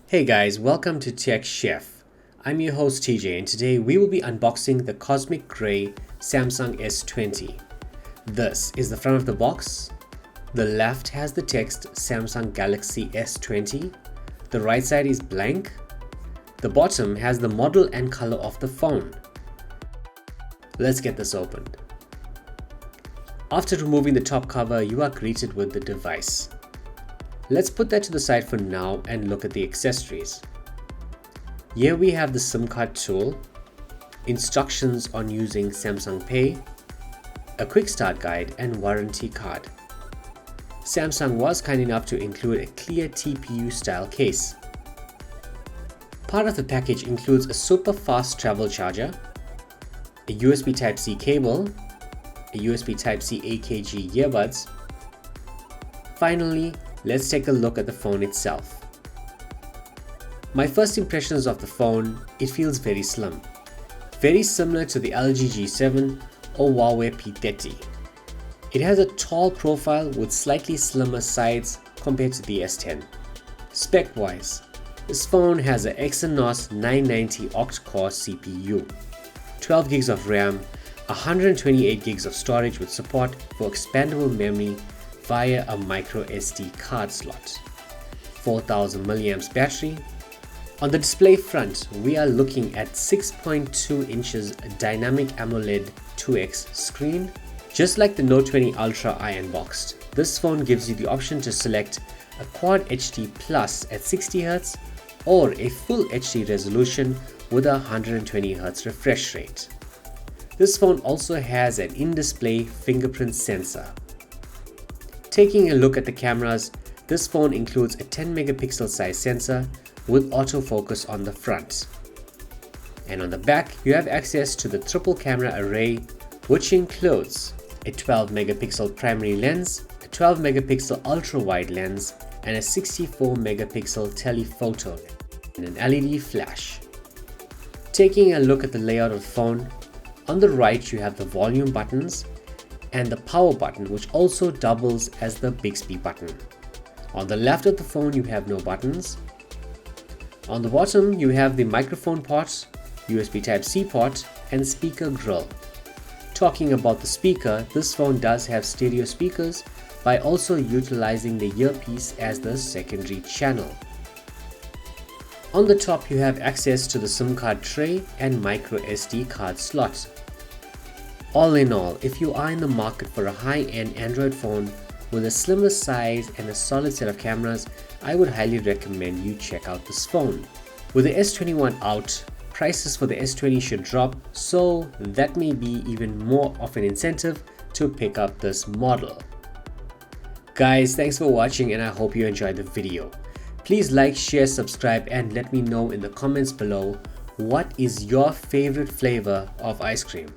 Hey guys, welcome to Tech Chef. I'm your host TJ and today we will be unboxing the Cosmicgrey Samsung S20. This is the front of the box. The left has the text Samsung Galaxy S20. The right side is blank. The bottom has the model and color of the phone. Let's get this opened. After removing the top cover, you are greeted with the device. Let's put that to the side for now and look at the accessories. Here we have the SIM card tool, instructions on using Samsung Pay, a quick start guide and warranty card. Samsung was kind enough to include a Clear TPU style case. Part of the package includes a super fast travel charger, a USB Type-C cable, a USB Type-C AKG earbuds. Finally, let's take a look at the phone itself. My first impressions of the phone, it feels very slim. Very similar to the LG G7 or Huawei P30. It has a tall profile with slightly slimmer sides compared to the S10. Spec-wise, this phone has a Exynos 990 octa-core CPU, 12 gigs of RAM, 128 gigs of storage with support for expandable memory via a micro SD card slot, 4000 mAh battery. On the display front, we are looking at 6.2 inches dynamic AMOLED 2X screen. Just like the Note 20 Ultra I unboxed, this phone gives you the option to select a Quad HD Plus at 60Hz or a Full HD resolution with a 120Hz refresh rate. This phone also has an in-display fingerprint sensor. Taking a look at the cameras, this phone includes a 10 megapixel size sensor with autofocus on the front. And on the back, you have access to the triple camera array, which includes a 12 megapixel primary lens, a 12 megapixel ultra wide lens, and a 64 megapixel telephoto and an LED flash. Taking a look at the layout of the phone, on the right you have the volume buttons and the power button, which also doubles as the Bixby button. On the left of the phone you have no buttons. On the bottom you have the microphone port, USB Type-C port and speaker grill. Talking about the speaker, this phone does have stereo speakers by also utilizing the earpiece as the secondary channel. On the top you have access to the SIM card tray and micro SD card slot. All in all, if you are in the market for a high-end Android phone with a slimmer size and a solid set of cameras, I would highly recommend you check out this phone. With the S21 out, prices for the S20 should drop, so that may be even more of an incentive to pick up this model. Guys, thanks for watching and I hope you enjoyed the video. Please like, share, subscribe and let me know in the comments below what is your favorite flavor of ice cream.